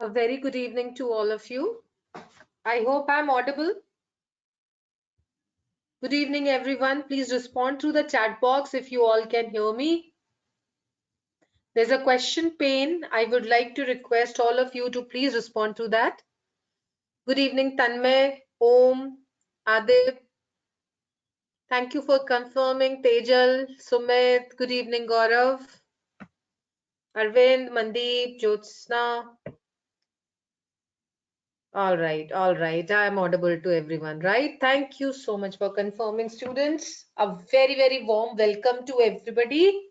A very good evening to all of you. I hope I'm audible. Good evening, everyone. Please respond through the chat box if you all can hear me. There's a question pane. I would like to request all of you to please respond to that. Good evening, Tanmay, Om, Adib. Thank you for confirming. Tejal, Sumit. Good evening, Gaurav, Arvind, Mandeep, Jyotsna. All right. I am audible to everyone, right? Thank you so much for confirming, students. A very, very warm welcome to everybody,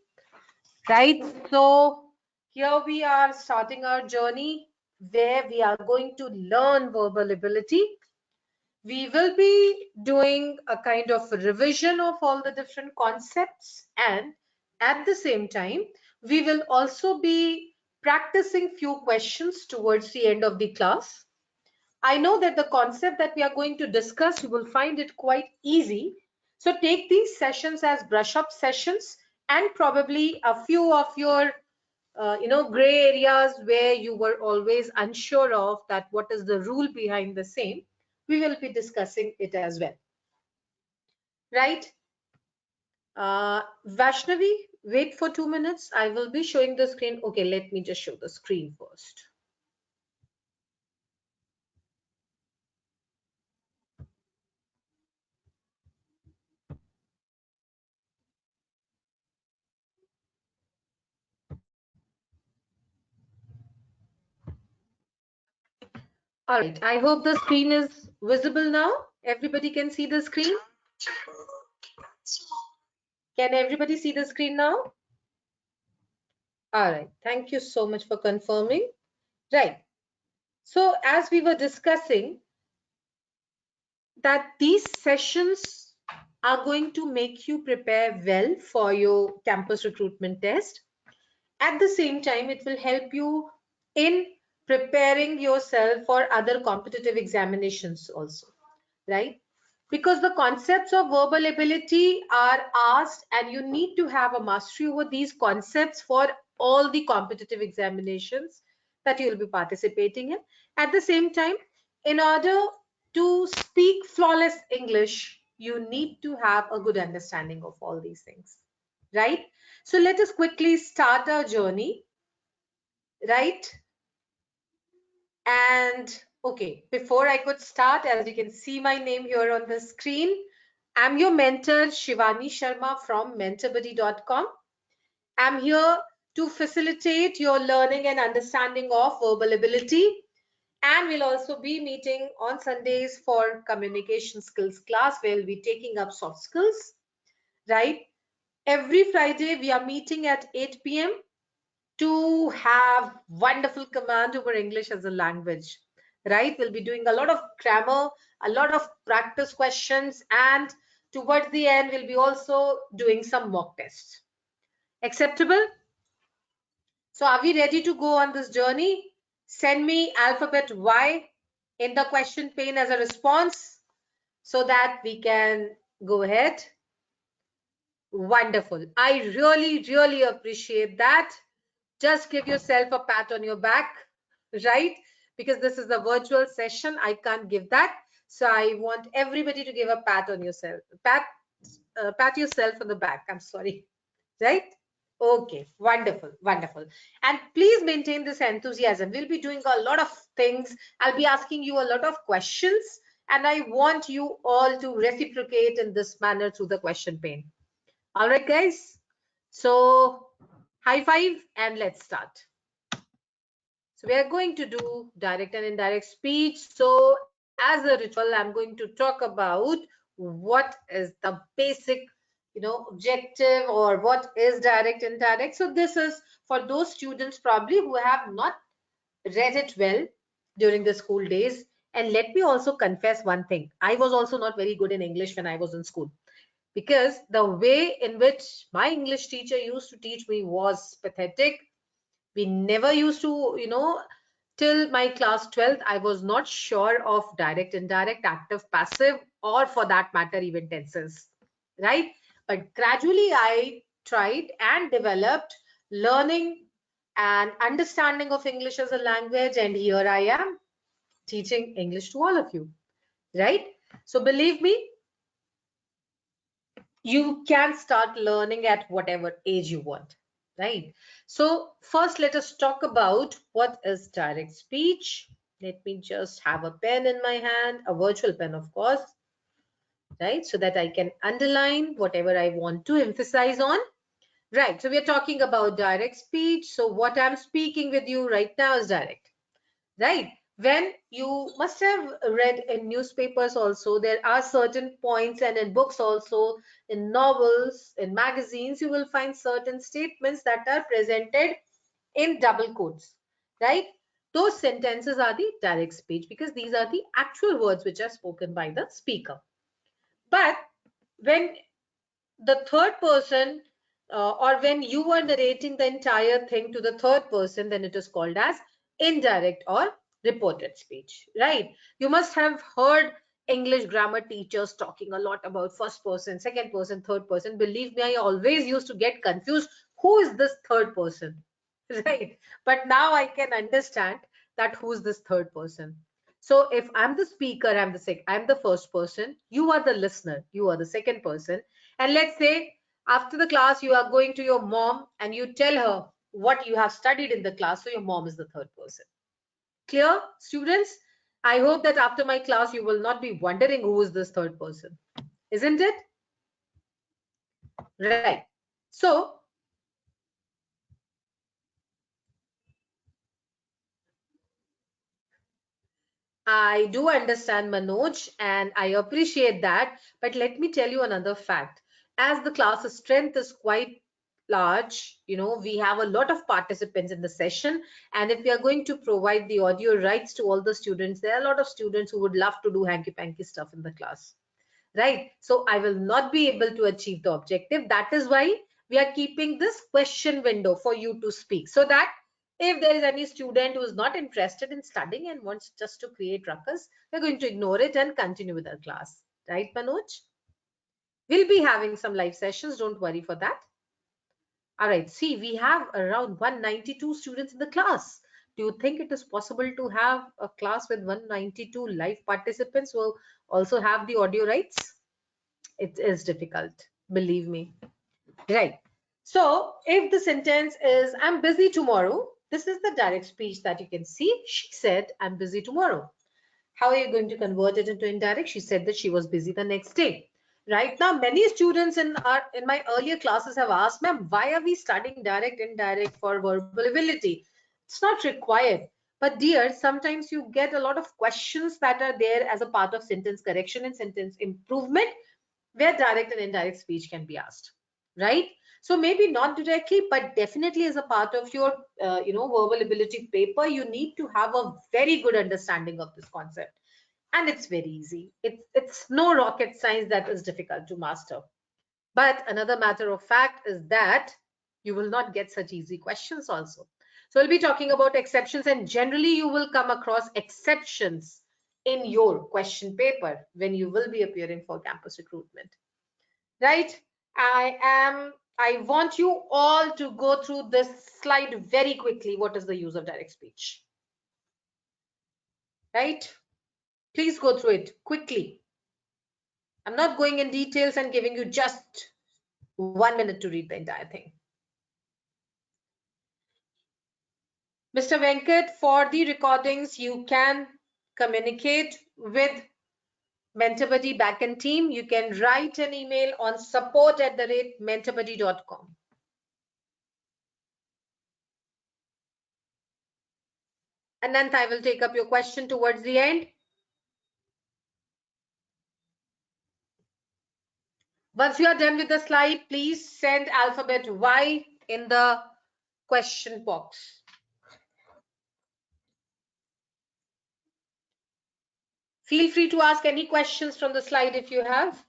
right? So here we are starting our journey where we are going to learn verbal ability. We will be doing a kind of revision of all the different concepts, and at the same time, we will also be practicing few questions towards the end of the class. I know that the concept that we are going to discuss, you will find it quite easy. So take these sessions as brush up sessions, and probably a few of your gray areas where you were always unsure of that what is the rule behind the same, we will be discussing it as well, right? Vaishnavi, wait for 2 minutes. I will be showing the screen. Okay, let me just show the screen first. All right, I hope the screen is visible now. Everybody can see the screen. Can everybody see the screen now? All right, thank you so much for confirming. Right, so as we were discussing that these sessions are going to make you prepare well for your campus recruitment test. At the same time, it will help you in preparing yourself for other competitive examinations also, right? Because the concepts of verbal ability are asked and you need to have a mastery over these concepts for all the competitive examinations that you will be participating in. At the same time, in order to speak flawless English, you need to have a good understanding of all these things, right? So let us quickly start our journey, right? And okay, before I could start, as you can see my name here on the screen, I'm your mentor, Shivani Sharma from mentorbuddy.com. I'm here to facilitate your learning and understanding of verbal ability. And we'll also be meeting on Sundays for communication skills class where we'll be taking up soft skills, right? Every Friday, we are meeting at 8 p.m. to have wonderful command over English as a language, right? We'll be doing a lot of grammar, a lot of practice questions, and towards the end, we'll be also doing some mock tests. Acceptable? So are we ready to go on this journey? Send me alphabet Y in the question pane as a response so that we can go ahead. Wonderful. I really, really appreciate that. Just give yourself a pat on your back, right? Because this is a virtual session, I can't give that. So I want everybody to give a pat on yourself. Pat yourself on the back. I'm sorry, right? Okay, wonderful, wonderful. And please maintain this enthusiasm. We'll be doing a lot of things. I'll be asking you a lot of questions, and I want you all to reciprocate in this manner through the question pane. All right, guys. So high five and let's start. So we are going to do direct and indirect speech. So as a ritual, I'm going to talk about what is the basic, objective or what is direct and indirect. So this is for those students probably who have not read it well during the school days. And let me also confess one thing. I was also not very good in English when I was in school because the way in which my English teacher used to teach me was pathetic. We never used to, till my class 12th, I was not sure of direct, indirect, active, passive, or for that matter, even tenses, right? But gradually I tried and developed learning and understanding of English as a language, and here I am teaching English to all of you, right? So believe me, you can start learning at whatever age you want, right? So first let us talk about what is direct speech. Let me just have a pen in my hand, a virtual pen, of course, right? So that I can underline whatever I want to emphasize on. Right, so we are talking about direct speech. So what I'm speaking with you right now is direct, right? When you must have read in newspapers also, there are certain points, and in books also, in novels, in magazines, you will find certain statements that are presented in double quotes, right? Those sentences are the direct speech because these are the actual words which are spoken by the speaker. But when the third person or when you are narrating the entire thing to the third person, then it is called as indirect or reported speech, right? You must have heard English grammar teachers talking a lot about first person, second person, third person. Believe me, I always used to get confused. Who is this third person? Right? But now I can understand that who is this third person. So if I'm the speaker, I'm the first person, you are the listener, you are the second person. And let's say after the class, you are going to your mom and you tell her what you have studied in the class. So your mom is the third person. Clear, students? I hope that after my class, you will not be wondering who is this third person. Isn't it? Right. So I do understand, Manoj, and I appreciate that. But let me tell you another fact. As the class's strength is quite large, we have a lot of participants in the session. And if we are going to provide the audio rights to all the students, there are a lot of students who would love to do hanky-panky stuff in the class, right? So I will not be able to achieve the objective. That is why we are keeping this question window for you to speak, so that if there is any student who is not interested in studying and wants just to create ruckus, we're going to ignore it and continue with our class. Right, Manoj? We'll be having some live sessions. Don't worry for that. All right. See, we have around 192 students in the class. Do you think it is possible to have a class with 192 live participants who also have the audio rights? It is difficult, believe me. Right. So if the sentence is, I'm busy tomorrow, this is the direct speech that you can see. She said, I'm busy tomorrow. How are you going to convert it into indirect? She said that she was busy the next day. Right now, many students in my earlier classes have asked, ma'am, why are we studying direct, indirect for verbal ability? It's not required. But dear, sometimes you get a lot of questions that are there as a part of sentence correction and sentence improvement, where direct and indirect speech can be asked, right? So maybe not directly, but definitely as a part of your verbal ability paper, you need to have a very good understanding of this concept. And it's very easy. It's no rocket science that is difficult to master. But another matter of fact is that you will not get such easy questions also. So we'll be talking about exceptions, and generally you will come across exceptions in your question paper when you will be appearing for campus recruitment, right? I want you all to go through this slide very quickly. What is the use of direct speech, right? Please go through it quickly. I'm not going in details and giving you just 1 minute to read the entire thing. Mr. Venkat, for the recordings, you can communicate with MentorBuddy backend team. You can write an email on support@mentorbuddy.com. Anant, I will take up your question towards the end. Once you are done with the slide, please send alphabet Y in the question box. Feel free to ask any questions from the slide if you have.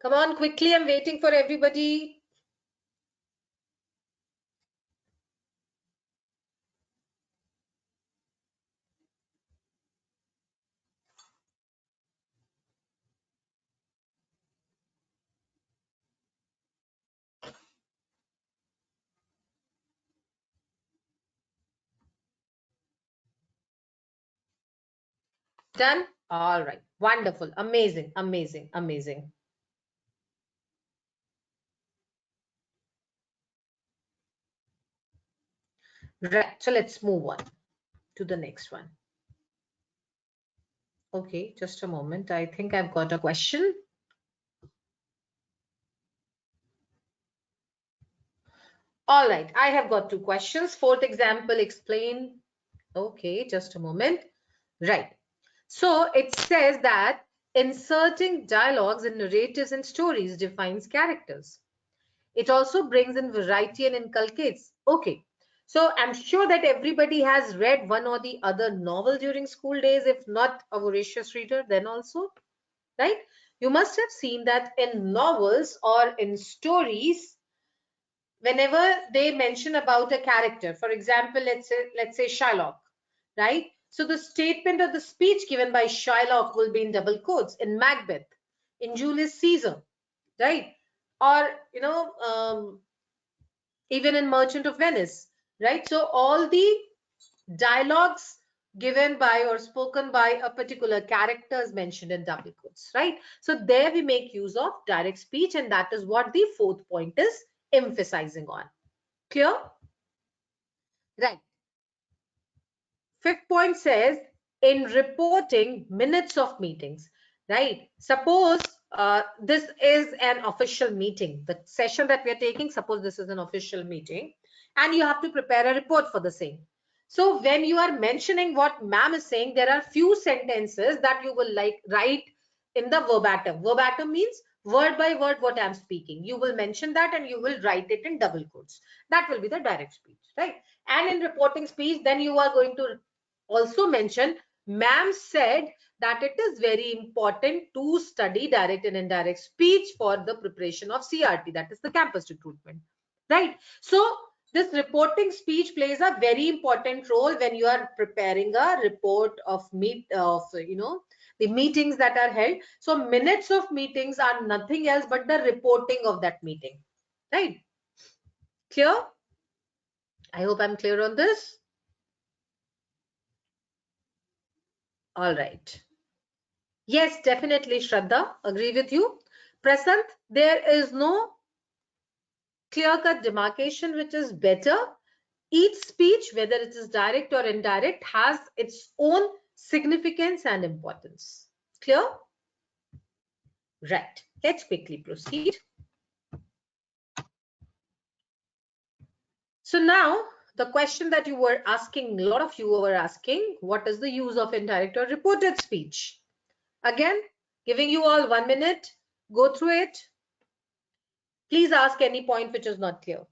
Come on, quickly, I'm waiting for everybody. Done? All right. Wonderful. Amazing. Amazing. Amazing. Right. So let's move on to the next one. Okay, just a moment. I think I've got a question. All right. I have got two questions. Fourth example, explain. Okay, just a moment. Right. So it says that inserting dialogues and narratives and stories defines characters. It also brings in variety and inculcates. Okay. So I'm sure that everybody has read one or the other novel during school days, if not a voracious reader, then also, right? You must have seen that in novels or in stories, whenever they mention about a character, for example, let's say Shylock, right? So the statement or the speech given by Shylock will be in double quotes in Macbeth, in Julius Caesar, right? Or even in Merchant of Venice, right? So all the dialogues given by or spoken by a particular character is mentioned in double quotes, right? So there we make use of direct speech, and that is what the fourth point is emphasizing on. Clear? Right. Fifth point says in reporting minutes of meetings, right? Suppose this is an official meeting, the session that we are taking, suppose this is an official meeting and you have to prepare a report for the same. So when you are mentioning what ma'am is saying, there are few sentences that you will like write in the verbatim. Verbatim means word by word what I'm speaking. You will mention that and you will write it in double quotes. That will be the direct speech, right? And in reporting speech, then you are going to also mention, ma'am said that it is very important to study direct and indirect speech for the preparation of CRT, that is the campus recruitment, right? So this reporting speech plays a very important role when you are preparing a report of the meetings that are held. So minutes of meetings are nothing else but the reporting of that meeting, right? Clear? I hope I'm clear on this. All right. Yes, definitely, Shraddha. Agree with you. Prasant, there is no clear-cut demarcation which is better. Each speech, whether it is direct or indirect, has its own significance and importance. Clear? Right. Let's quickly proceed. So now, the question that you were asking, a lot of you were asking, what is the use of indirect or reported speech? Again, giving you all 1 minute, go through it. Please ask any point which is not clear.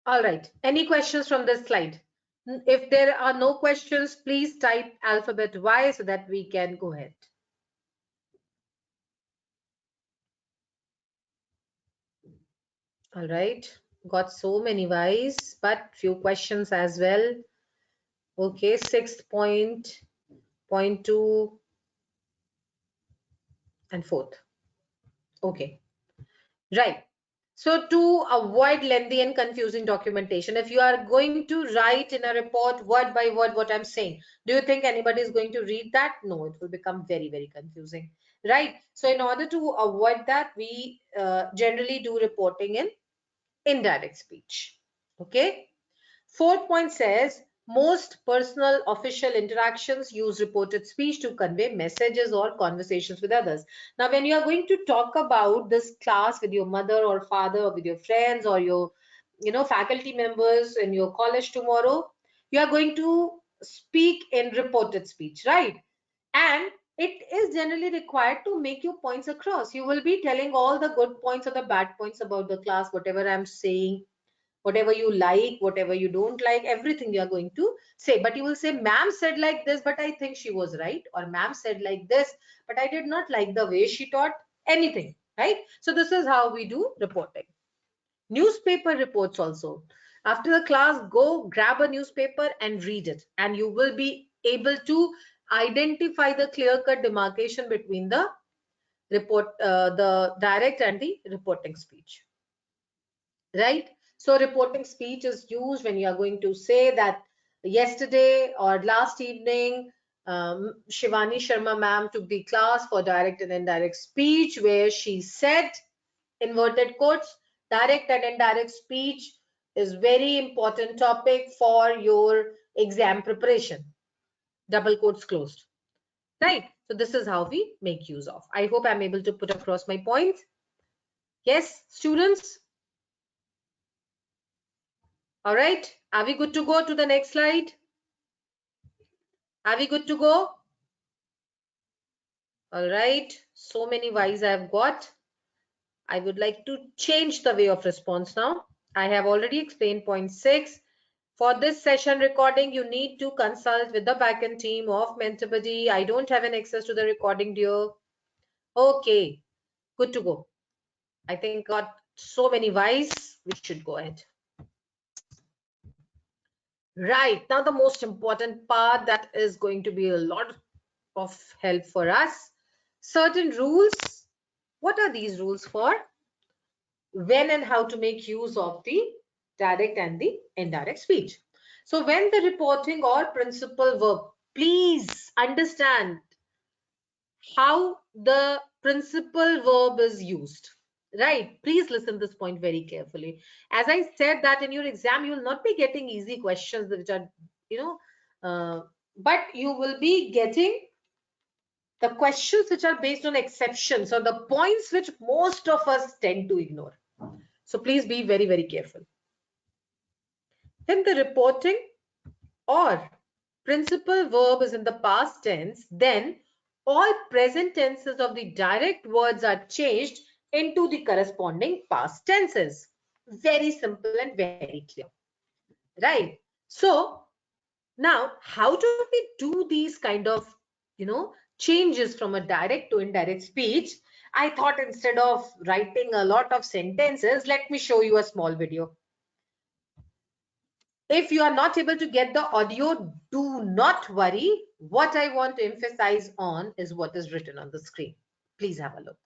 All right. Any questions from this slide? If there are no questions, please type alphabet Y so that we can go ahead. All right. Got so many Ys, but few questions as well. Okay. Sixth point, point two, and fourth. Okay. Right. So to avoid lengthy and confusing documentation, if you are going to write in a report word by word what I'm saying, do you think anybody is going to read that? No, it will become very, very confusing, right? So in order to avoid that, we generally do reporting in indirect speech. Okay. Fourth point says most personal official interactions use reported speech to convey messages or conversations with others. Now, when you are going to talk about this class with your mother or father or with your friends or your faculty members in your college tomorrow, You are going to speak in reported speech, right? And it is generally required to make your points across. You will be telling all the good points or the bad points about the class, whatever I'm saying, whatever you like, whatever you don't like, everything you are going to say. But you will say, ma'am said like this, but I think she was right, or ma'am said like this, but I did not like the way she taught, anything, right? So this is how we do reporting. Newspaper reports also. After the class, go grab a newspaper and read it, and you will be able to identify the clear-cut demarcation between the the direct and the reporting speech, right? So reporting speech is used when you are going to say that yesterday or last evening, Shivani Sharma ma'am took the class for direct and indirect speech, where she said, inverted quotes, direct and indirect speech is very important topic for your exam preparation. Double quotes closed. Right. So this is how we make use of. I hope I'm able to put across my points. Yes, students. All right. Are we good to go to the next slide? Are we good to go? All right. So many Y's I've got. I would like to change the way of response now. I have already explained point 6. For this session recording, you need to consult with the backend team of MentorBuddy. I don't have an access to the recording, dear. Okay, good to go. I think got so many Y's. We should go ahead. Right, now the most important part that is going to be a lot of help for us. Certain rules. What are these rules for? When and how to make use of the direct and the indirect speech. So when the reporting or principal verb, please understand how the principal verb is used. Right? Please listen this point very carefully. As I said that in your exam, you will not be getting easy questions which are, but you will be getting the questions which are based on exceptions or the points which most of us tend to ignore. So please be very, very careful. When the reporting or principal verb is in the past tense, then all present tenses of the direct words are changed into the corresponding past tenses. Very simple and very clear. Right? So now, how do we do these kind of, changes from a direct to indirect speech? I thought instead of writing a lot of sentences, let me show you a small video. If you are not able to get the audio, do not worry. What I want to emphasize on is what is written on the screen. Please have a look.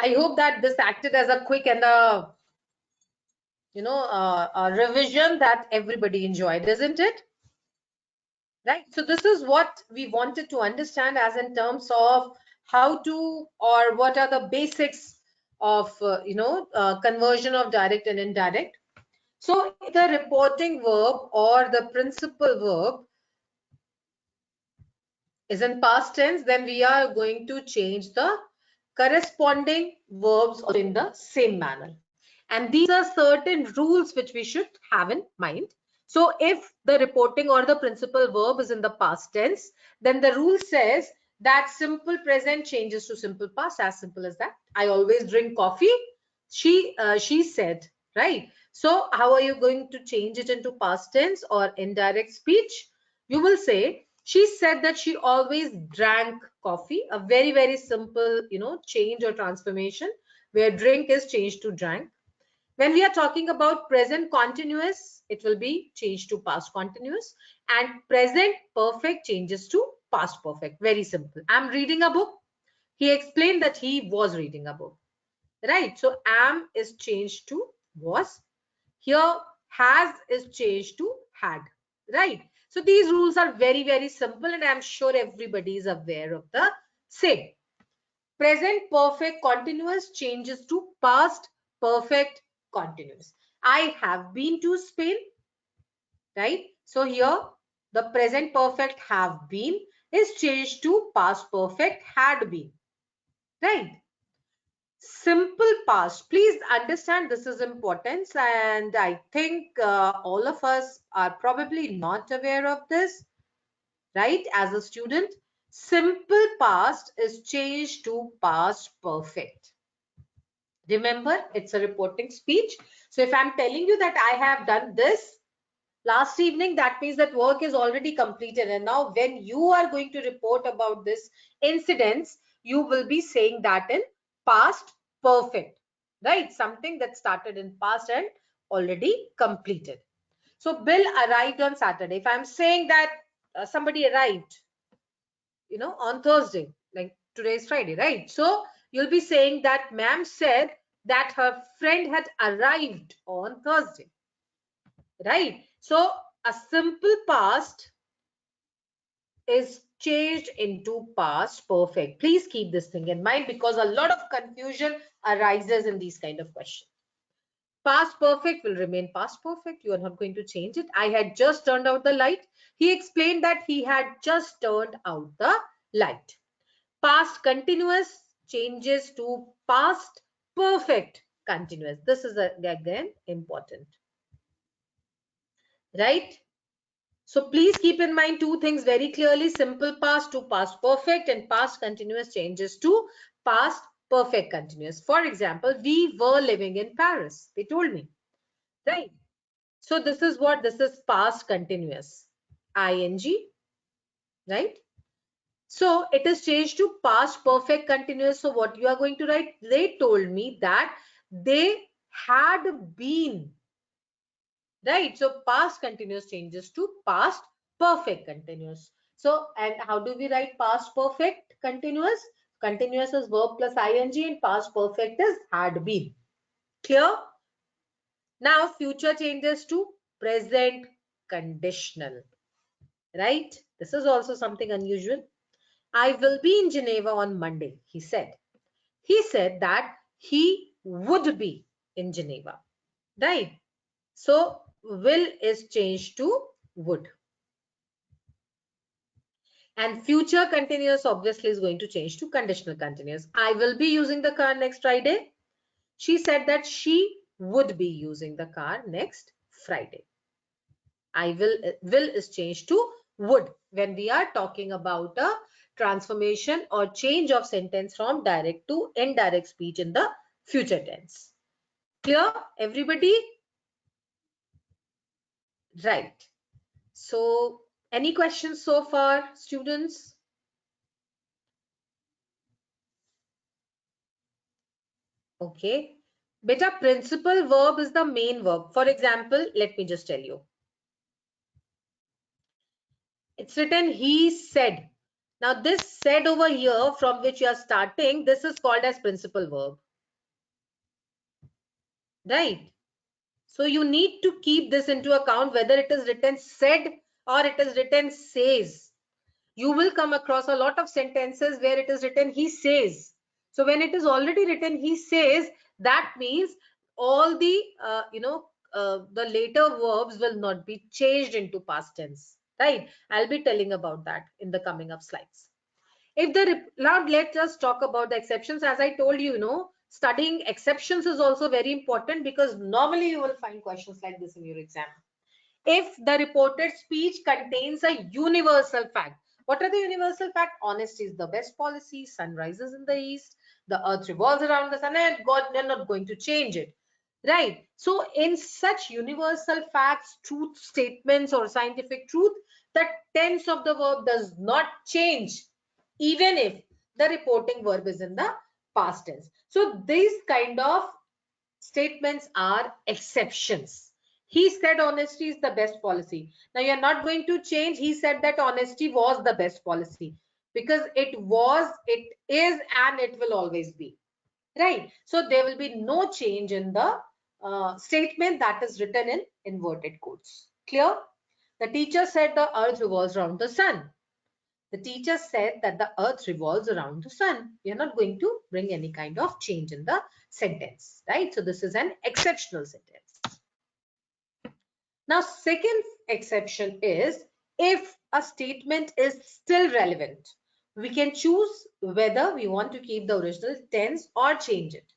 I hope that this acted as a quick and a a revision that everybody enjoyed, isn't it? Right. So this is what we wanted to understand as in terms of how to or what are the basics of conversion of direct and indirect. So if the reporting verb or the principal verb is in past tense, then we are going to change the corresponding verbs in the same manner. And these are certain rules which we should have in mind. So if the reporting or the principal verb is in the past tense, then the rule says that simple present changes to simple past, as simple as that. I always drink coffee. She said, right? So how are you going to change it into past tense or indirect speech? You will say, she said that she always drank coffee. A very, very simple, change or transformation where drink is changed to drank. When we are talking about present continuous, it will be changed to past continuous, and present perfect changes to past perfect. Very simple. I'm reading a book. He explained that he was reading a book. Right. So am is changed to was. Here has is changed to had. Right. So these rules are very, very simple, and I'm sure everybody is aware of the same. Present perfect continuous changes to past perfect continuous. I have been to Spain, right? So here the present perfect have been is changed to past perfect had been, right? Simple past. Please understand this is important, and I think all of us are probably not aware of this, right? As a student, simple past is changed to past perfect. Remember, it's a reporting speech. So if I'm telling you that I have done this last evening, that means that work is already completed. And now when you are going to report about this incidents, you will be saying that in past perfect, right? Something that started in past and already completed. So Bill arrived on Saturday. If I'm saying that somebody arrived, on Thursday, like today is Friday, right? So you'll be saying that ma'am said that her friend had arrived on Thursday, right? So a simple past is changed into past perfect. Please keep this thing in mind because a lot of confusion arises in these kind of questions. Past perfect will remain past perfect. You are not going to change it. I had just turned out the light. He explained that he had just turned out the light. Past continuous changes to past perfect continuous. This is again important, right? So please keep in mind two things very clearly: simple past to past perfect, and past continuous changes to past perfect continuous. For example, we were living in Paris. They told me, right? So this is what this is: past continuous, ing, right? So it is changed to past perfect continuous. So what you are going to write? They told me that they had been, right? So past continuous changes to past perfect continuous. So, and how do we write past perfect continuous? Continuous is verb plus ing, and past perfect is had been. Clear? Now future changes to present conditional, right? This is also something unusual. I will be in Geneva on Monday, he said. He said that he would be in Geneva, right? So will is changed to would. And future continuous obviously is going to change to conditional continuous. I will be using the car next Friday. She said that she would be using the car next Friday. I will is changed to would when we are talking about a transformation or change of sentence from direct to indirect speech in the future tense. Clear, everybody? Right. So any questions so far, students? Okay. Beta, principal verb is the main verb. For example, let me just tell you. It's written he said. Now this said over here from which you are starting, this is called as principal verb. right? So you need to keep this into account, whether it is written said or it is written says. You will come across a lot of sentences where it is written he says. So when it is already written he says, that means all the the later verbs will not be changed into past tense, right? I'll be telling about that in the coming up slides. If the now let us talk about the exceptions. As I told you, studying exceptions is also very important, because normally you will find questions like this in your exam. If the reported speech contains a universal fact. What are the universal fact? Honesty is the best policy. Sun rises in the east. The earth revolves around the sun, and God, they're not going to change it. Right. So in such universal facts, truth statements, or scientific truth, the tense of the verb does not change, even if the reporting verb is in the past tense. So these kind of statements are exceptions. He said honesty is the best policy. Now you're not going to change. He said that honesty was the best policy, because it was, it is, and it will always be. Right. So there will be no change in the statement that is written in inverted quotes. Clear? The teacher said the earth revolves around the sun. The teacher said that the earth revolves around the sun. You're not going to bring any kind of change in the sentence, right? So this is an exceptional sentence. Now, second exception is if a statement is still relevant. We can choose whether we want to keep the original tense or change it.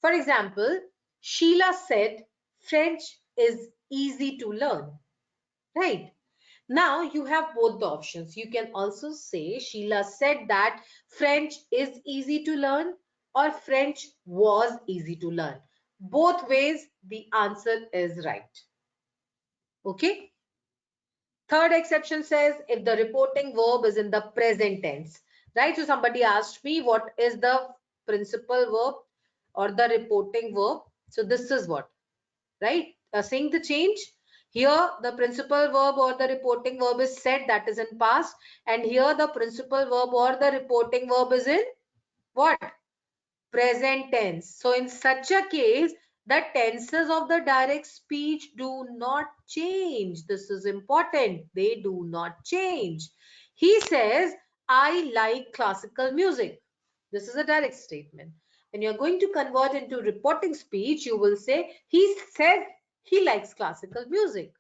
For example, Sheila said French is easy to learn, right? Now you have both the options. You can also say Sheila said that French is easy to learn, or French was easy to learn. Both ways the answer is right. Okay. Third exception says if the reporting verb is in the present tense, right? So somebody asked me what is the principal verb or the reporting verb. So this is what, right? Seeing the change. Here the principal verb or the reporting verb is said, that is in past, and here the principal verb or the reporting verb is in what? Present tense. So in such a case, the tenses of the direct speech do not change. This is important. They do not change. He says, I like classical music. This is a direct statement. When you're going to convert into reporting speech, you will say, he said he likes classical music.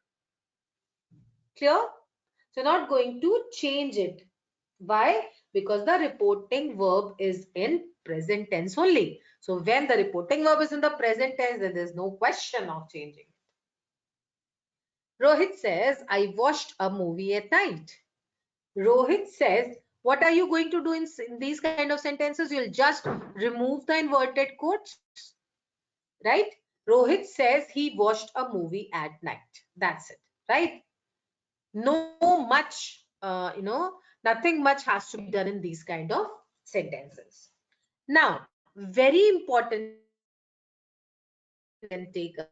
Clear? So not going to change it. Why? Because the reporting verb is in present tense only. So when the reporting verb is in the present tense, then there's no question of changing it. Rohit says, I watched a movie at night. Rohit says, what are you going to do in these kind of sentences? You'll just remove the inverted quotes, right? Rohit says he watched a movie at night. That's it, right? No much, nothing much has to be done in these kind of sentences. Now, very important sentence that you can take away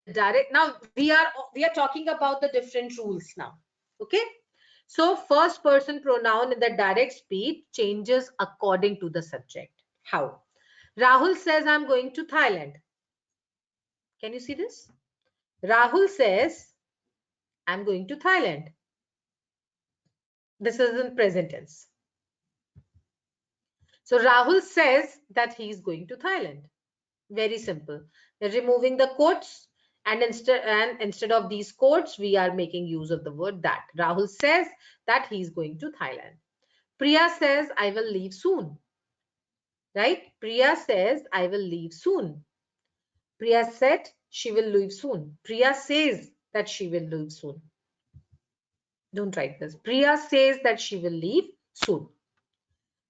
the direct. Now we are talking about the different rules now. Okay. So first person pronoun in the direct speech changes according to the subject. How? Rahul says, I'm going to Thailand. Can you see this? Rahul says, I'm going to Thailand. This is in present tense. So Rahul says that he is going to Thailand. Very simple. We're removing the quotes, and instead of these quotes, we are making use of the word that. Rahul says that he is going to Thailand. Priya says, I will leave soon. Right? Priya says, I will leave soon. Priya said she will leave soon. Priya says that she will leave soon. Don't write this. Priya says that she will leave soon.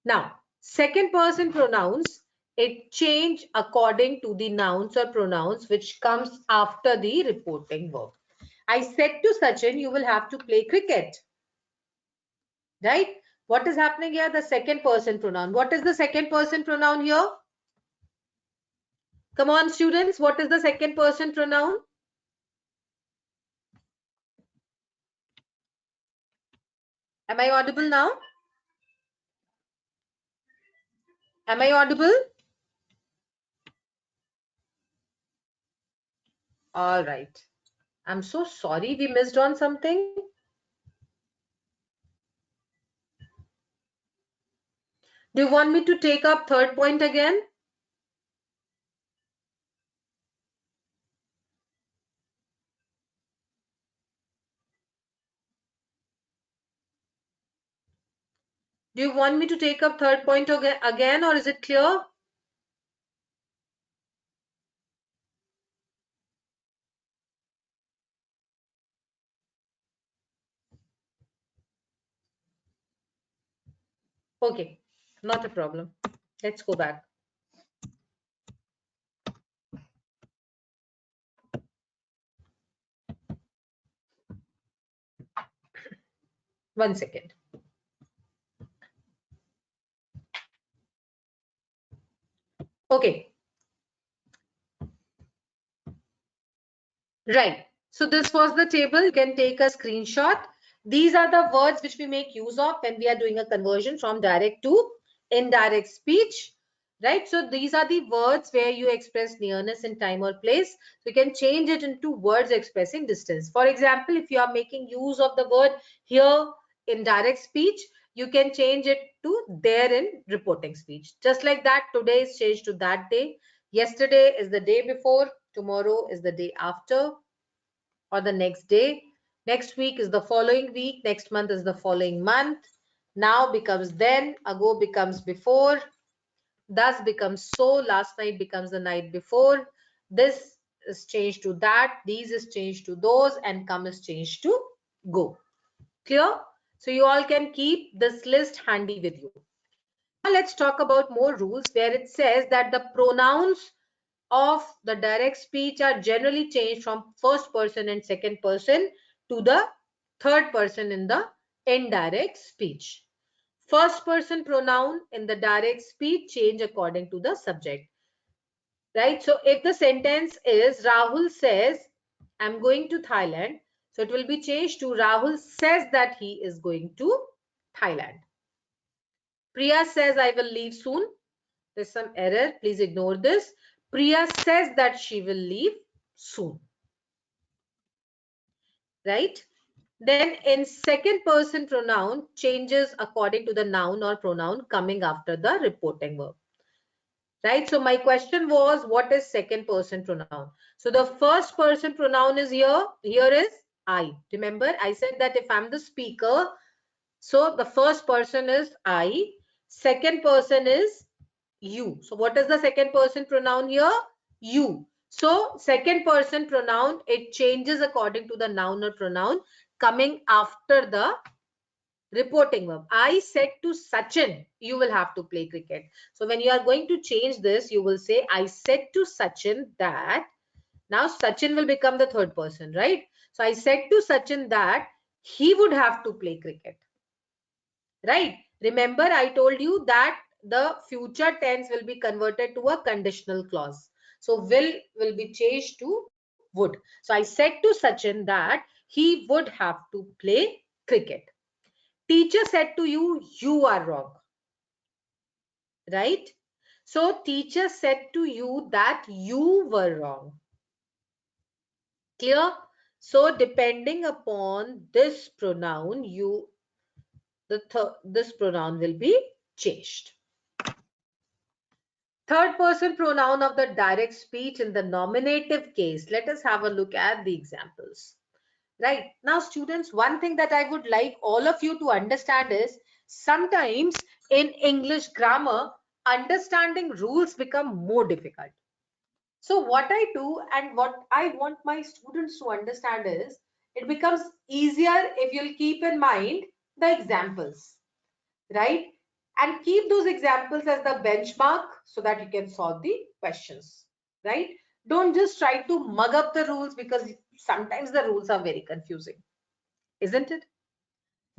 Now, second person pronouns, it change according to the nouns or pronouns which comes after the reporting verb. I said to Sachin, you will have to play cricket. Right? What is happening here? The second person pronoun. What is the second person pronoun here? Come on, students. What is the second person pronoun? Am I audible now? Am I audible? All right. I'm so sorry we missed on something. Do you want me to take up third point again? Do you want me to take up third point again, or is it clear? Okay, not a problem. Let's go back. One second. Okay. Right. So this was the table. You can take a screenshot. These are the words which we make use of when we are doing a conversion from direct to indirect speech. Right. So these are the words where you express nearness in time or place. So you can change it into words expressing distance. For example, if you are making use of the word here in direct speech, you can change it to there in reporting speech. Just like that, today is changed to that day. Yesterday is the day before. Tomorrow is the day after or the next day. Next week is the following week. Next month is the following month. Now becomes then. Ago becomes before. Thus becomes so. Last night becomes the night before. This is changed to that. These is changed to those. And come is changed to go. Clear? So you all can keep this list handy with you. Now let's talk about more rules where it says that the pronouns of the direct speech are generally changed from first person and second person to the third person in the indirect speech. First person pronoun in the direct speech change according to the subject. Right? So if the sentence is Rahul says, I'm going to Thailand. So it will be changed to Rahul says that he is going to Thailand. Priya says, I will leave soon. There's some error. Please ignore this. Priya says that she will leave soon. Right? Then in second person pronoun changes according to the noun or pronoun coming after the reporting verb. Right? So my question was, what is second person pronoun? So the first person pronoun is here. Here is I. Remember, I said that if I'm the speaker, so the first person is I. Second person is you. So what is the second person pronoun here? You. So second person pronoun, it changes according to the noun or pronoun coming after the reporting verb. I said to Sachin, you will have to play cricket. So when you are going to change this, you will say, I said to Sachin that. Now Sachin will become the third person, right? So I said to Sachin that he would have to play cricket. Right? Remember, I told you that the future tense will be converted to a conditional clause. So will be changed to would. So I said to Sachin that he would have to play cricket. Teacher said to you, you are wrong. Right? So teacher said to you that you were wrong. Clear? So depending upon this pronoun, this pronoun will be changed. Third person pronoun of the direct speech in the nominative case. Let us have a look at the examples. Right. Now, students, one thing that I would like all of you to understand is sometimes in English grammar, understanding rules become more difficult. So what I do and what I want my students to understand is it becomes easier if you'll keep in mind the examples, right? And keep those examples as the benchmark so that you can solve the questions, right? Don't just try to mug up the rules because sometimes the rules are very confusing, isn't it?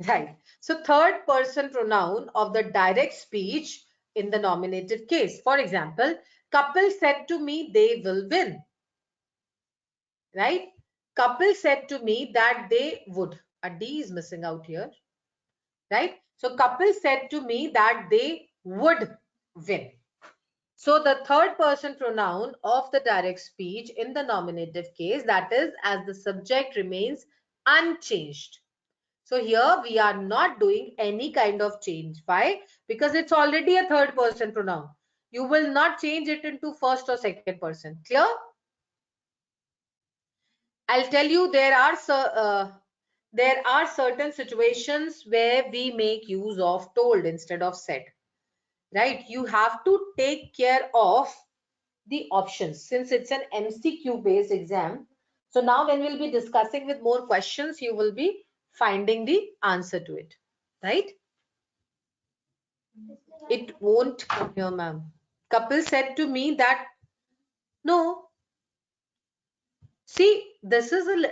Right. So third person pronoun of the direct speech in the nominative case. For example, couple said to me they will win, right? Couple said to me that they would. A D is missing out here, right? So couple said to me that they would win. So the third person pronoun of the direct speech in the nominative case, that is as the subject remains unchanged. So here we are not doing any kind of change. Why? Because it's already a third person pronoun. You will not change it into first or second person. Clear? I'll tell you there are certain situations where we make use of told instead of said. Right? You have to take care of the options since it's an MCQ based exam. So now when we'll be discussing with more questions, you will be finding the answer to it. Right? It won't come here, ma'am. Couple said to me that, no, see, this is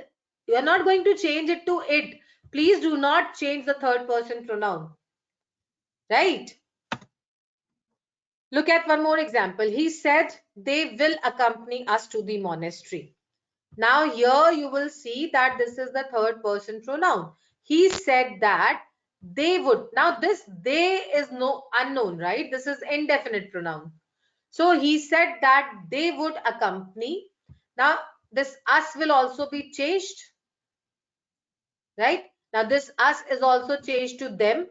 you're not going to change it to it. Please do not change the third person pronoun. Right? Look at one more example. He said they will accompany us to the monastery. Now here you will see that this is the third person pronoun. He said that they would. Now this they is no unknown, right? This is indefinite pronoun. So he said that they would accompany. Now this us will also be changed, right? Now this us is also changed to them.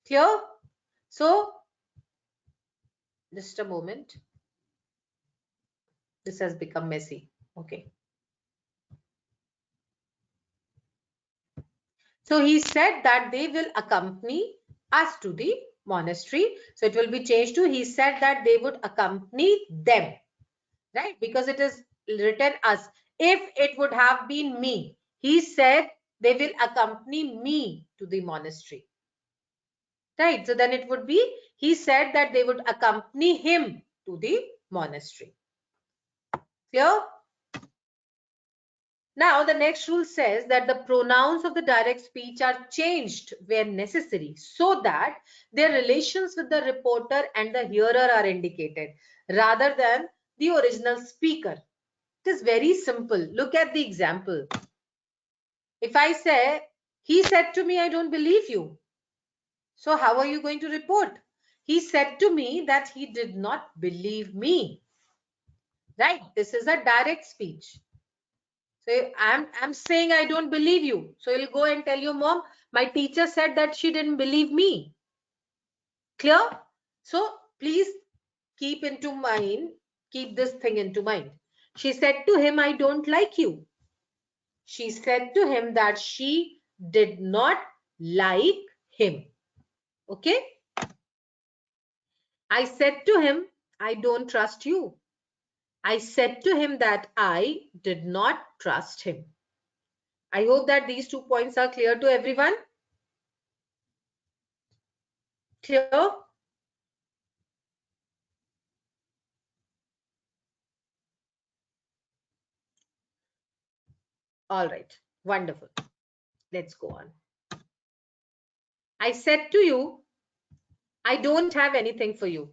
Clear? So just a moment. This has become messy. Okay. So he said that they will accompany us to the monastery. So it will be changed to he said that they would accompany them, right? Because it is written us. If it would have been me, he said they will accompany me to the monastery, right? So then it would be he said that they would accompany him to the monastery. Clear? Now, the next rule says that the pronouns of the direct speech are changed where necessary so that their relations with the reporter and the hearer are indicated rather than the original speaker. It is very simple. Look at the example. If I say, he said to me, I don't believe you. So how are you going to report? He said to me that he did not believe me. Right? This is a direct speech. So I'm saying I don't believe you. So you'll go and tell your mom, my teacher said that she didn't believe me. Clear? So please keep this thing into mind. She said to him, I don't like you. She said to him that she did not like him. Okay? I said to him, I don't trust you. I said to him that I did not trust him. I hope that these 2 points are clear to everyone. Clear? All right. Wonderful. Let's go on. I said to you, I don't have anything for you.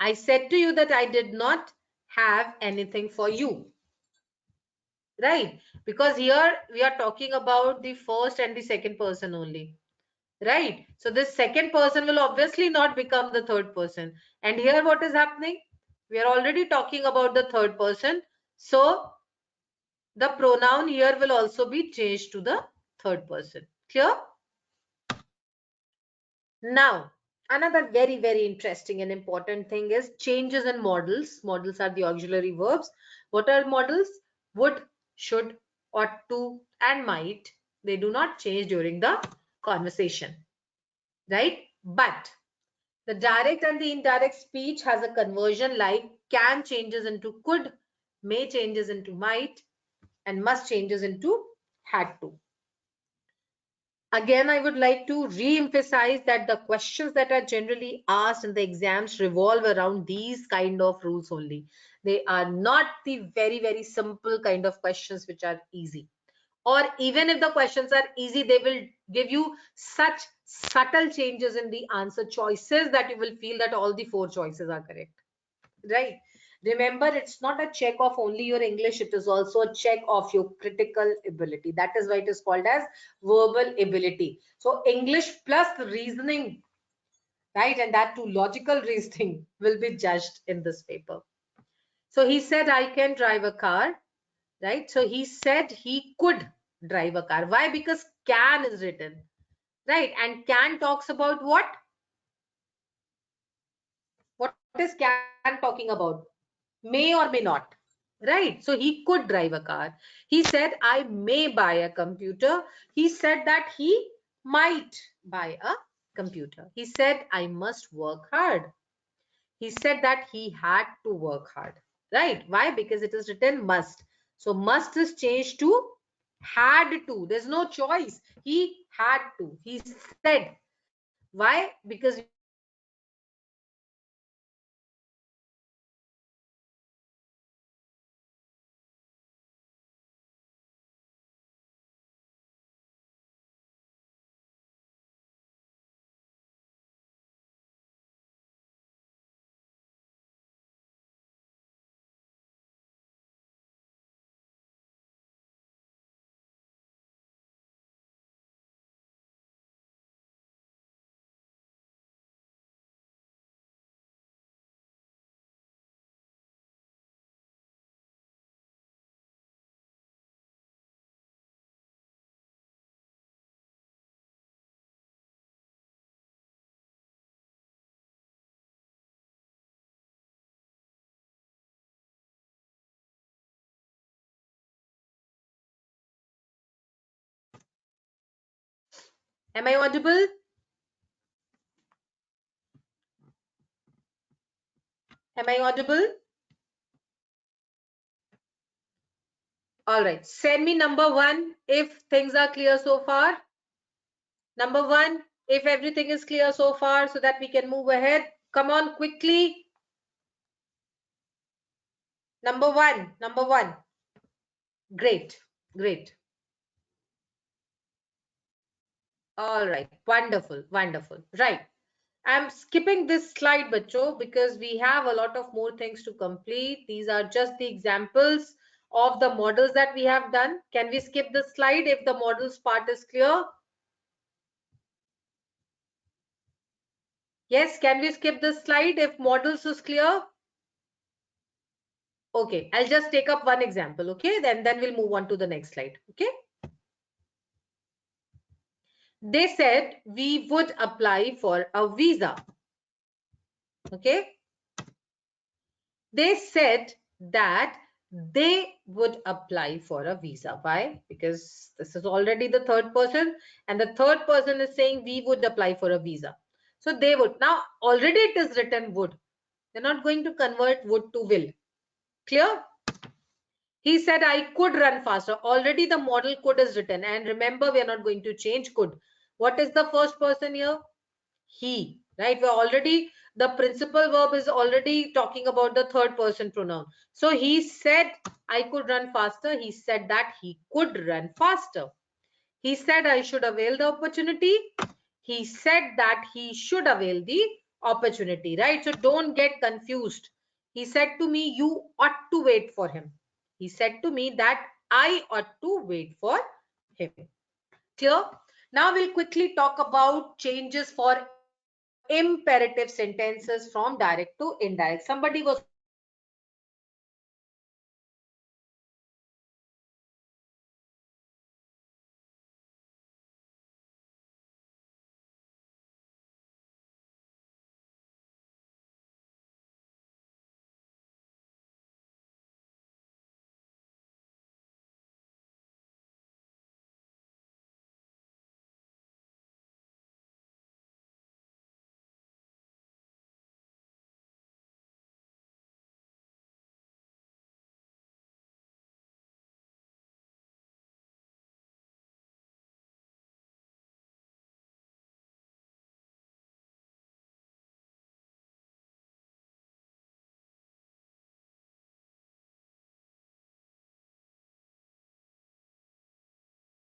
I said to you that I did not have anything for you. Right? Because here we are talking about the first and the second person only. right? So this second person will obviously not become the third person. And here what is happening? We are already talking about the third person. So the pronoun here will also be changed to the third person. Clear? Now, another very, very interesting and important thing is changes in modals. Modals are the auxiliary verbs. What are modals? Would, should, ought to, and might. They do not change during the conversation, right? But the direct and the indirect speech has a conversion like can changes into could, may changes into might, and must changes into had to. Again, I would like to re-emphasize that the questions that are generally asked in the exams revolve around these kind of rules only. They are not the very, very simple kind of questions which are easy. Or even if the questions are easy, they will give you such subtle changes in the answer choices that you will feel that all the four choices are correct. Right? Remember, it's not a check of only your English, it is also a check of your critical ability. That is why it is called as verbal ability. So English plus reasoning, right, and that too logical reasoning will be judged in this paper. So he said, I can drive a car, right? So he said he could drive a car. Why? Because can is written, right? And can talks about what? What is can talking about? May or may not, right? So he could drive a car. He said, I may buy a computer. He said that he might buy a computer. He said, I must work hard. He said that he had to work hard, right? Why? Because it is written must. So must is changed to had to. There's no choice. He had to. He said. Why? Because we are talking about the present tense. So he said he had to work hard. He said he must work hard. He said he had to work hard. He said he could work hard. He said he might work hard. He said he might work hard. He said he could work hard. He said he would work hard. He said he would work hard. He said he might work hard. He said he could work hard. He said he would work hard. He said he must work hard. He said he would work hard. He said he would work hard. He said he might work hard. He said he could work hard. He said he would work hard. He said he must work hard. He said he would work hard. He said he would work hard. Am I audible? Am I audible? All right. Send me number one if things are clear so far. Number one, if everything is clear so far so that we can move ahead. Come on quickly. Number one, number one. Great, great. All right. Wonderful, wonderful. Right. I'm skipping this slide, bacho, because we have a lot of more things to complete. These are just the examples of the models that we have done. Can we skip this slide if the models part is clear? Yes, can we skip this slide if models is clear? Okay, I'll just take up one example, okay? Then we'll move on to the next slide, okay? They said we would apply for a visa, okay? They said that they would apply for a visa. Why? Because this is already the third person and the third person is saying we would apply for a visa. So they would. Now already it is written would. They're not going to convert would to will. Clear? He said I could run faster. Already the model could is written. And remember, we are not going to change could. What is the first person here? He, right? We're already, the principal verb is already talking about the third person pronoun. So he said I could run faster. He said that he could run faster. He said I should avail the opportunity. He said that he should avail the opportunity, right? So don't get confused. He said to me, you ought to wait for him. He said to me that I ought to wait for him. Clear? Now we'll quickly talk about changes for imperative sentences from direct to indirect. Somebody was also asking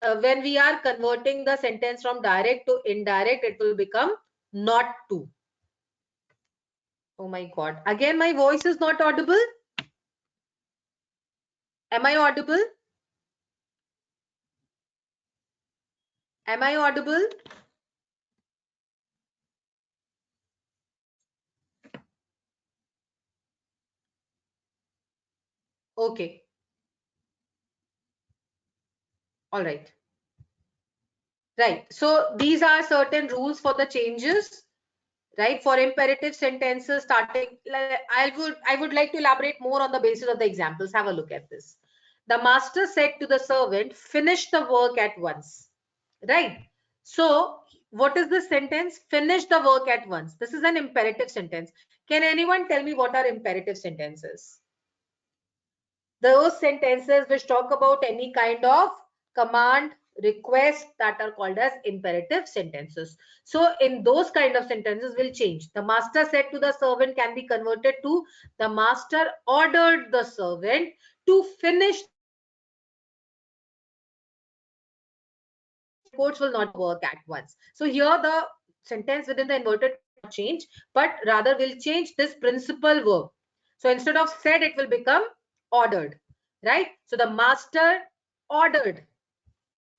me that when we are converting the sentence from direct to indirect, it will become not to. Oh my God. Again, my voice is not audible. Am I audible? Am I audible? Okay. All right. Right. So these are certain rules for the changes, right? For imperative sentences starting, I would like to elaborate more on the basis of the examples. Have a look at this. The master said to the servant, finish the work at once. Right? So what is the sentence? Finish the work at once. This is an imperative sentence. Can anyone tell me what are imperative sentences? Those sentences which talk about any kind of command, request, that are called as imperative sentences. So in those kind of sentences will change. The master said to the servant can be converted to the master ordered the servant to finish the work at once. Quotes will not work at once. So here the sentence within the inverted comma will not change, but rather will change this principal verb. So instead of said, it will become ordered, right? So the master ordered.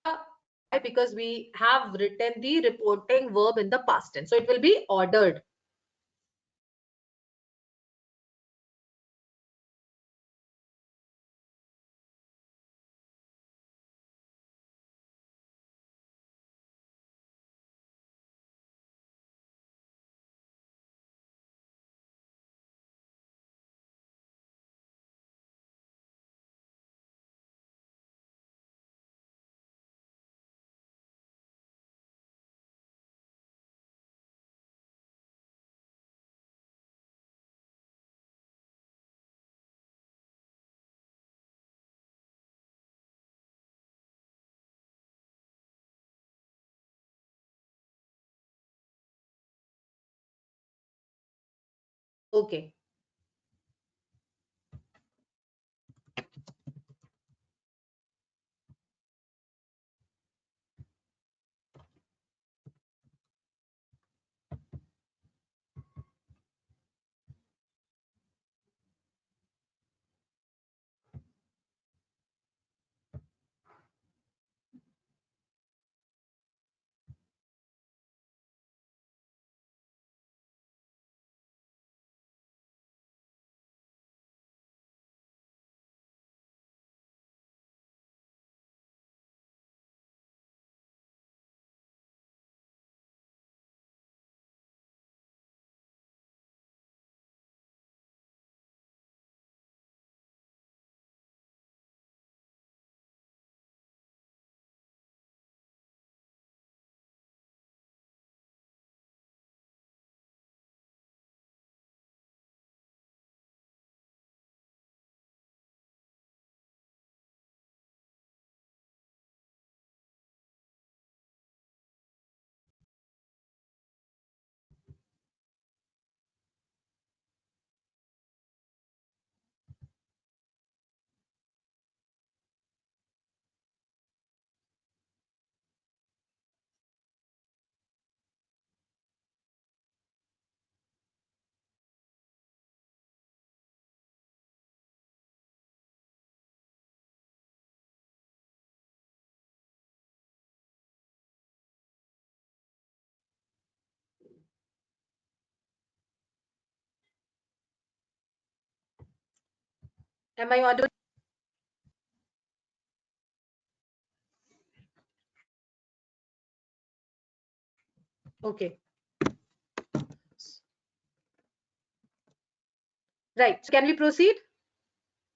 Why? Because we have written the reporting verb in the past tense. So it will be ordered. Okay. Am I audible? Okay. Right. So can we proceed?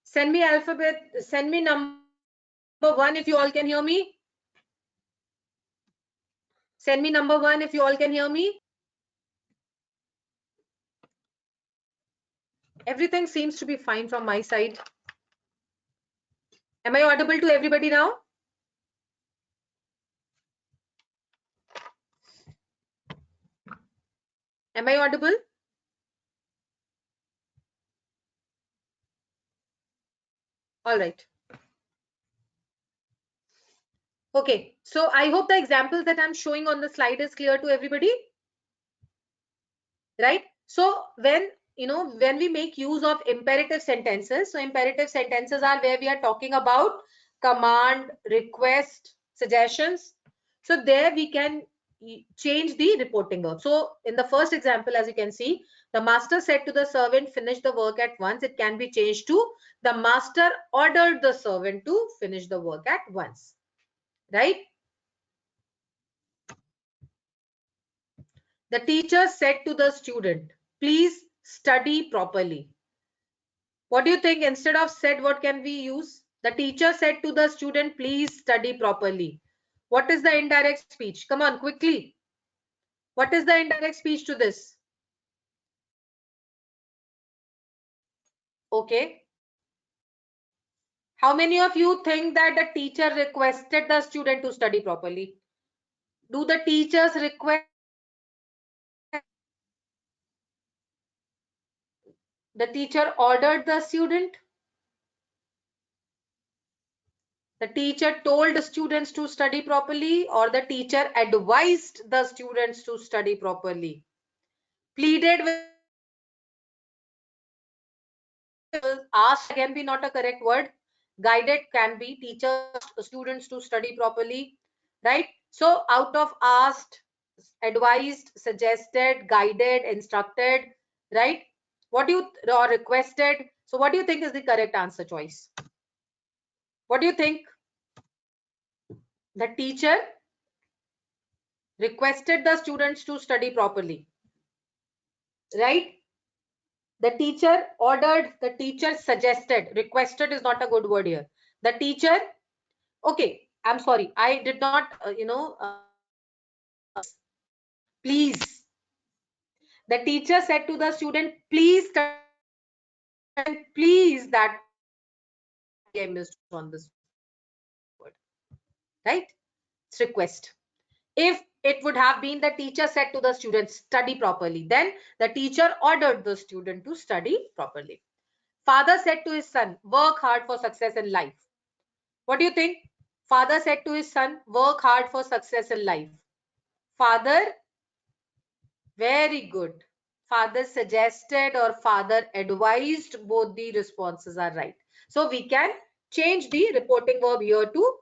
Send me alphabet. Send me number 1 if you all can hear me. Send me number 1 if you all can hear me. Everything seems to be fine from my side. Am I audible to everybody now? Am I audible? All right. Okay. So I hope the examples that I'm showing on the slide is clear to everybody. Right? So when we make use of imperative sentences, so imperative sentences are where we are talking about command, request, suggestions. So there we can change the reporting verb. So in the first example, as you can see, the master said to the servant, finish the work at once. It can be changed to the master ordered the servant to finish the work at once. Right? The teacher said to the student, please study properly. What do you think? Instead of said, what can we use? The teacher said to the student, please study properly. What is the indirect speech? Come on, quickly. What is the indirect speech to this? Okay. How many of you think that the teacher requested the student to study properly? Do the teachers request? The teacher ordered the student? The teacher told the students to study properly, or the teacher advised the students to study properly? Pleaded with, asked can be not a correct word. Guided can be. Teacher asked students to study properly, right? So out of asked, advised, suggested, guided, instructed, right? What do you, or requested? So what do you think is the correct answer choice? What do you think? The teacher requested the students to study properly, right? The teacher ordered, the teacher suggested. Requested is not a good word here. The teacher, okay, I'm sorry, I did not please. The teacher said to the student, please study, please, that I missed on this word, right? It's request. If it would have been the teacher said to the student, study properly, then the teacher ordered the student to study properly. Father said to his son, work hard for success in life. What do you think? Father said to his son, work hard for success in life. Father, very good. Father suggested or father advised, both the responses are right. So we can change the reporting verb here to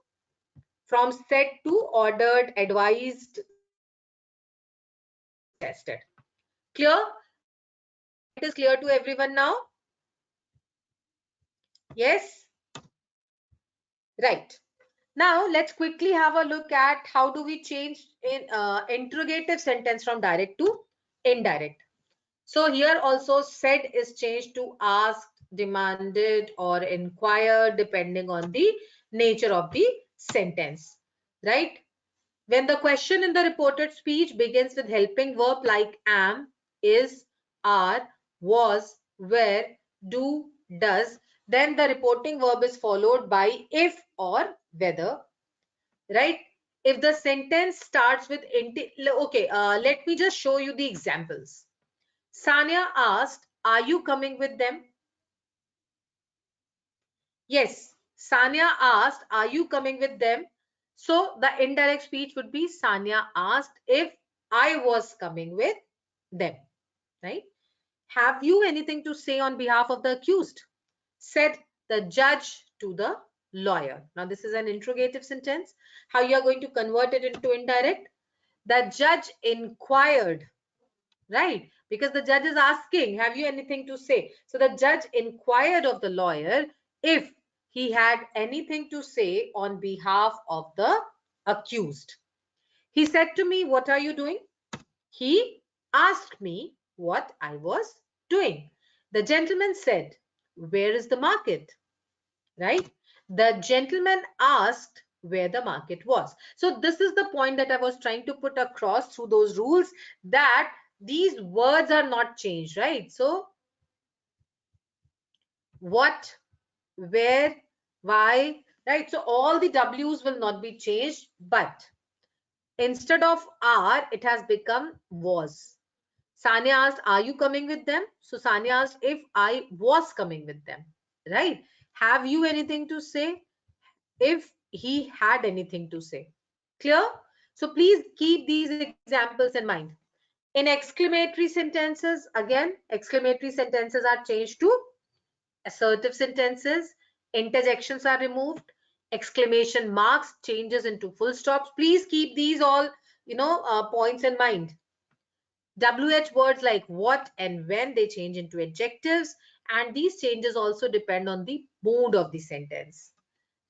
from said to ordered, advised, suggested. Clear? It is clear to everyone now? Yes? Right. Now let's quickly have a look at how do we change in interrogative sentence from direct to indirect. So here also said is changed to asked, demanded, or inquired, depending on the nature of the sentence, right? When the question in the reported speech begins with helping verb like am, is, are, was, were, do, does, then the reporting verb is followed by if or whether, right? If the sentence starts with, okay, let me just show you the examples. Sanya asked, are you coming with them? Yes, Sanya asked, are you coming with them? So the indirect speech would be Sanya asked if I was coming with them, right? Have you anything to say on behalf of the accused? Said the judge to the lawyer. Now this is an interrogative sentence. How you are going to convert it into indirect? The judge inquired, right? Because the judge is asking, have you anything to say? So the judge inquired of the lawyer, if he had anything to say on behalf of the accused. He said to me, "What are you doing?" He asked me what I was doing. The gentleman said, "Where is the market?" Right? The gentleman asked where the market was. So this is the point that I was trying to put across through those rules, that these words are not changed, right? So what, where, why, right? So all the W's will not be changed, but instead of are, it has become was. Sanya asked, "Are you coming with them?" So Sanya asked if I was coming with them, right? Have you anything to say? If he had anything to say. Clear? So please keep these examples in mind. In exclamatory sentences, again, exclamatory sentences are changed to assertive sentences. Interjections are removed. Exclamation marks changes into full stops. Please keep these all, points in mind. WH words like what and when, they change into adjectives, and these changes also depend on the mood of the sentence,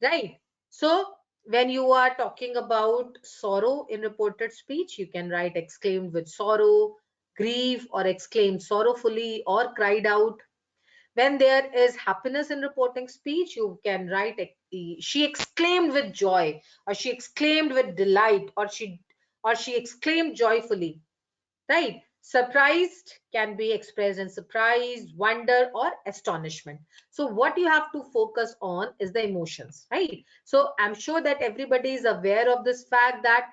right? So when you are talking about sorrow in reported speech, you can write exclaimed with sorrow, grief, or exclaimed sorrowfully, or cried out. When there is happiness in reporting speech, you can write she exclaimed with joy, or she exclaimed with delight, or she exclaimed joyfully, right? Surprised can be expressed in surprise, wonder, or astonishment. So what you have to focus on is the emotions, right? So I'm sure that everybody is aware of this fact that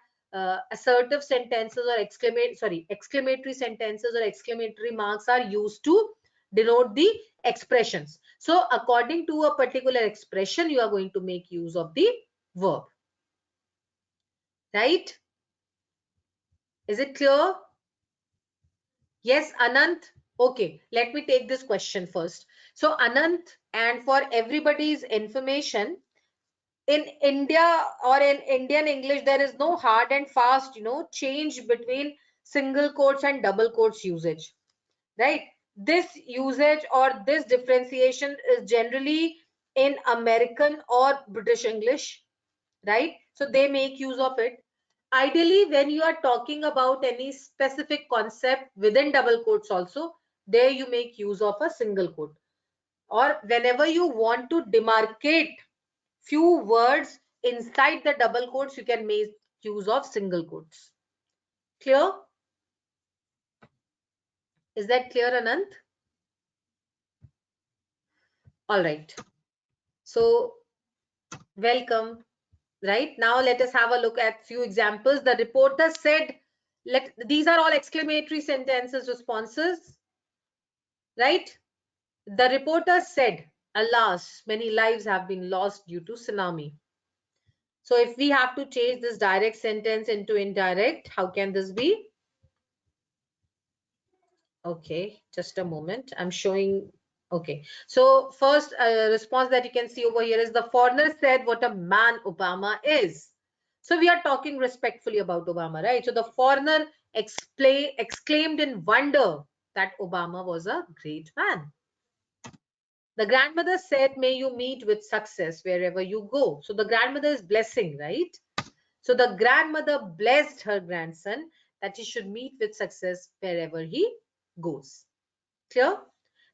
assertive sentences or exclamatory sentences or exclamatory marks are used to denote the expressions. So according to a particular expression, you are going to make use of the verb, right? Is it clear? Yes, Anant. Okay, let me take this question first. So, Anant, and for everybody's information, in India or in Indian English, there is no hard and fast, change between single quotes and double quotes usage, right? This usage or this differentiation is generally in American or British English, right? So they make use of it. Ideally, when you are talking about any specific concept within double quotes also, there you make use of a single quote. Or whenever you want to demarcate few words inside the double quotes, you can make use of single quotes. Clear? Is that clear, Anant? All right. So welcome. Right now, let us have a look at few examples. The reporter said, these are all exclamatory sentences responses, right? The reporter said, "Alas, many lives have been lost due to tsunami." So if we have to change this direct sentence into indirect, how can this be? Okay, just a moment. I'm showing. Okay, so first response that you can see over here is the foreigner said, "What a man Obama is." So we are talking respectfully about Obama, right? So the foreigner exclaimed in wonder that Obama was a great man. The grandmother said, "May you meet with success wherever you go." So the grandmother is blessing, right? So the grandmother blessed her grandson that he should meet with success wherever he goes. Clear?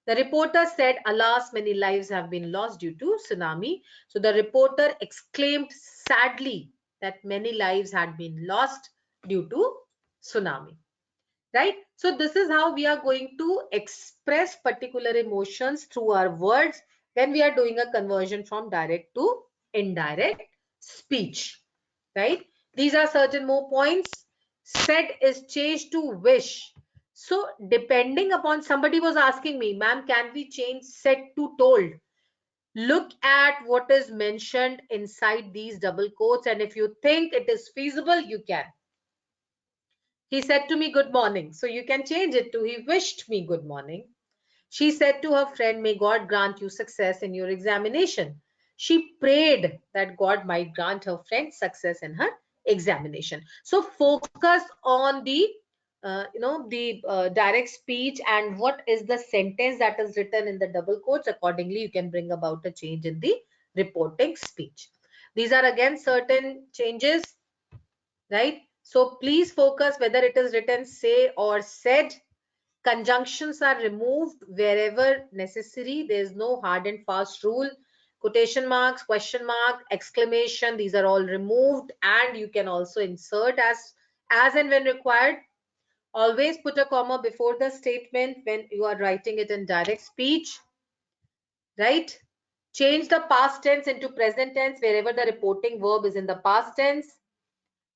The reporter said, "Alas, many lives have been lost due to tsunami." So the reporter exclaimed sadly that many lives had been lost due to tsunami. Right? So this is how we are going to express particular emotions through our words when we are doing a conversion from direct to indirect speech. Right? These are certain more points. Said is changed to wish. So depending upon, somebody was asking me, "Ma'am, can we change said to told?" Look at what is mentioned inside these double quotes, and if you think it is feasible, you can. He said to me, "Good morning." So you can change it to he wished me good morning. She said to her friend, "May God grant you success in your examination." She prayed that God might grant her friend success in her examination. So focus on the the direct speech and what is the sentence that is written in the double quotes. Accordingly, you can bring about a change in the reporting speech. These are again certain changes, right? So please focus whether it is written say or said. Conjunctions are removed wherever necessary. There is no hard and fast rule. Quotation marks, question mark, exclamation, these are all removed, and you can also insert as and when required. Always put a comma before the statement when you are writing it in direct speech, right? Change the past tense into present tense wherever the reporting verb is in the past tense.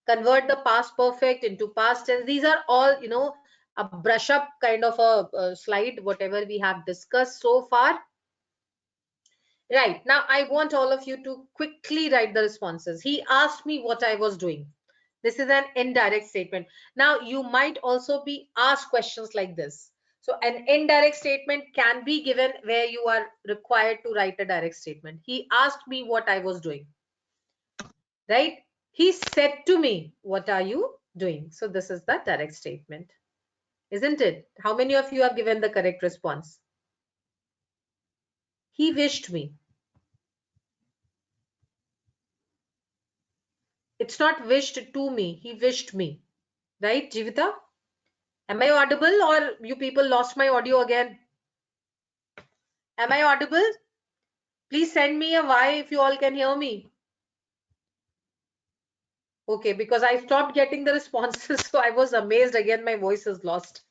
Convert the past perfect into past tense. These are all, a brush up kind of a slide, whatever we have discussed so far. Right, now I want all of you to quickly write the responses. He asked me what I was doing. This is an indirect statement. Now you might also be asked questions like this. So an indirect statement can be given where you are required to write a direct statement. He asked me what I was doing, right? He said to me, what are you doing? So this is the direct statement, isn't it? How many of you have given the correct response? He wished me. It's not wished to me. He wished me. Right, Jivita? Am I audible or you people lost my audio again? Am I audible? Please send me a Y if you all can hear me. Okay, because I stopped getting the responses, so I was amazed again. My voice is lost.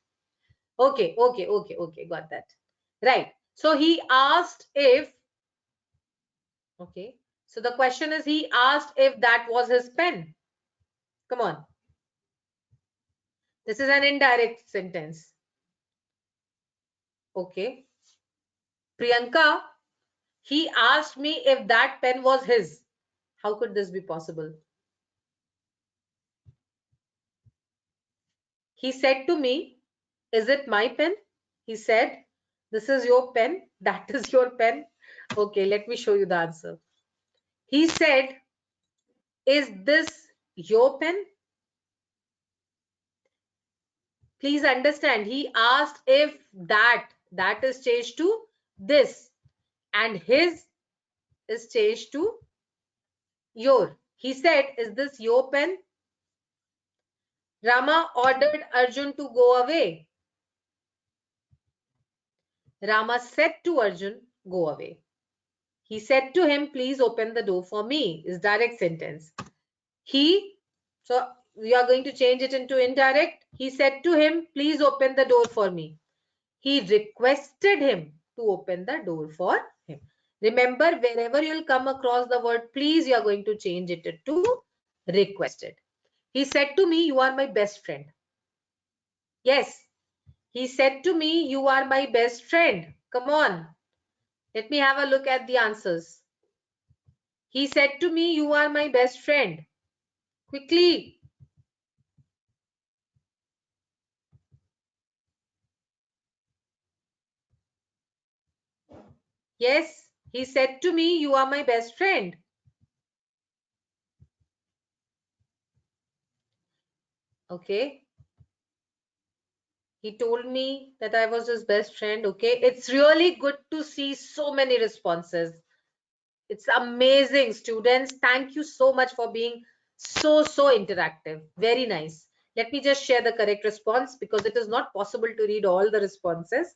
Okay, got that. Right. So he asked if, okay. So the question is, he asked if that was his pen. Come on. This is an indirect sentence. Okay. Priyanka, he asked me if that pen was his. How could this be possible? He said to me, is it my pen? He said, this is your pen. That is your pen. Okay, let me show you the answer. He said, is this your pen? Please understand, he asked if that is changed to this and his is changed to your. He said, is this your pen? Rama ordered Arjun to go away. Rama said to Arjun, go away. He said to him, please open the door for me, is direct sentence. He, so we are going to change it into indirect. He said to him, please open the door for me. He requested him to open the door for him. Remember, wherever you'll come across the word please, you are going to change it to requested. He said to me, you are my best friend. Yes, he said to me, you are my best friend. Come on. Let me have a look at the answers. He said to me, you are my best friend. Quickly. Yes, he said to me, you are my best friend. Okay. He told me that I was his best friend. Okay. It's really good to see so many responses. It's amazing, students. Thank you so much for being so interactive. Very nice. Let me just share the correct response because it is not possible to read all the responses,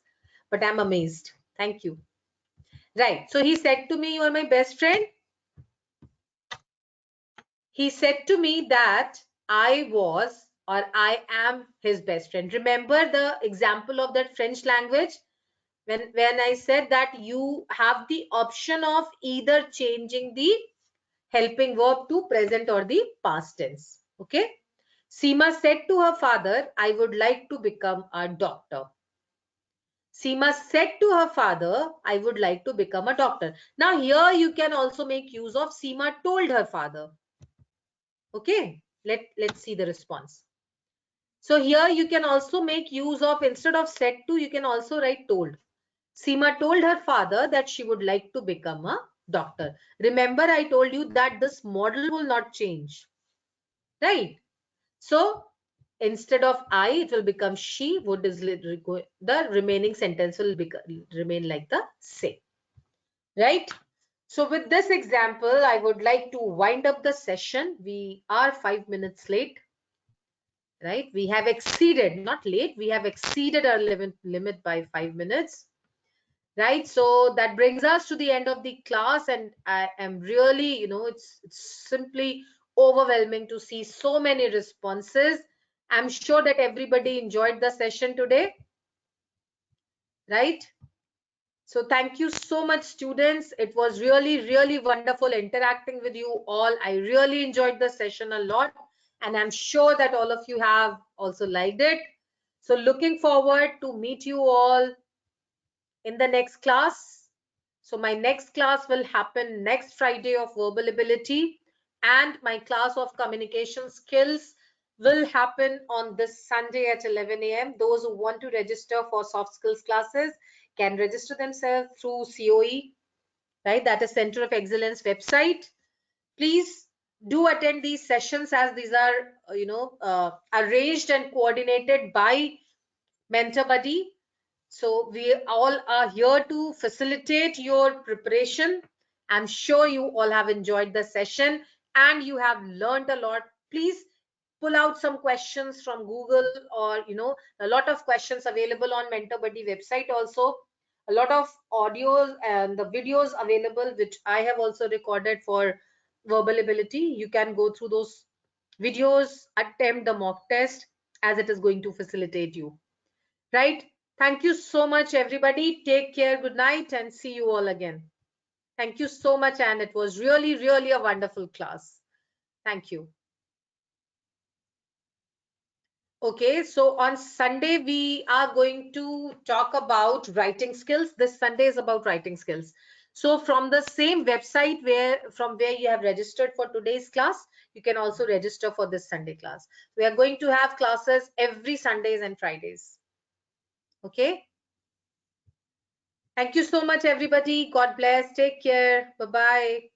but I'm amazed. Thank you. Right. So he said to me, you are my best friend. He said to me that I was or I am his best friend. Remember the example of that French language when I said that you have the option of either changing the helping verb to present or the past tense. Okay. Seema said to her father, I would like to become a doctor. Seema said to her father, I would like to become a doctor. Now here you can also make use of Seema told her father. Okay, let's see the response. So here you can also make use of, instead of said to, you can also write told. Seema told her father that she would like to become a doctor. Remember, I told you that this model will not change, right? So Instead of I, it will become she. Would is the remaining sentence will remain like the same. Right? So with this example, I would like to wind up the session. We are 5 minutes late. Right? We have exceeded, not late, we have exceeded our limit by 5 minutes. Right? So that brings us to the end of the class, and I am really, it's simply overwhelming to see so many responses. I'm sure that everybody enjoyed the session today. Right? So thank you so much, students. It was really, really wonderful interacting with you all. I really enjoyed the session a lot, and I'm sure that all of you have also liked it. So looking forward to meet you all in the next class. So my next class will happen next Friday of verbal ability, and my class of communication skills will happen on this Sunday at 11 a.m. Those who want to register for soft skills classes can register themselves through COE, right? That is Center of Excellence website. Please do attend these sessions, as these are, arranged and coordinated by Mentor Buddy. So we all are here to facilitate your preparation. I'm sure you all have enjoyed the session and you have learned a lot. Please pull out some questions from Google, or a lot of questions available on Mentor Buddy website also. A lot of audios and the videos available, which I have also recorded for verbal ability. You can go through those videos, attempt the mock test, as it is going to facilitate you. Right? Thank you so much, everybody. Take care. Good night and see you all again. Thank you so much. And it was really, really a wonderful class. Thank you. Okay, so on Sunday, we are going to talk about writing skills. This Sunday is about writing skills. So from the same website from where you have registered for today's class, you can also register for this Sunday class. We are going to have classes every Sundays and Fridays. Okay. Thank you so much, everybody. God bless. Take care. Bye-bye.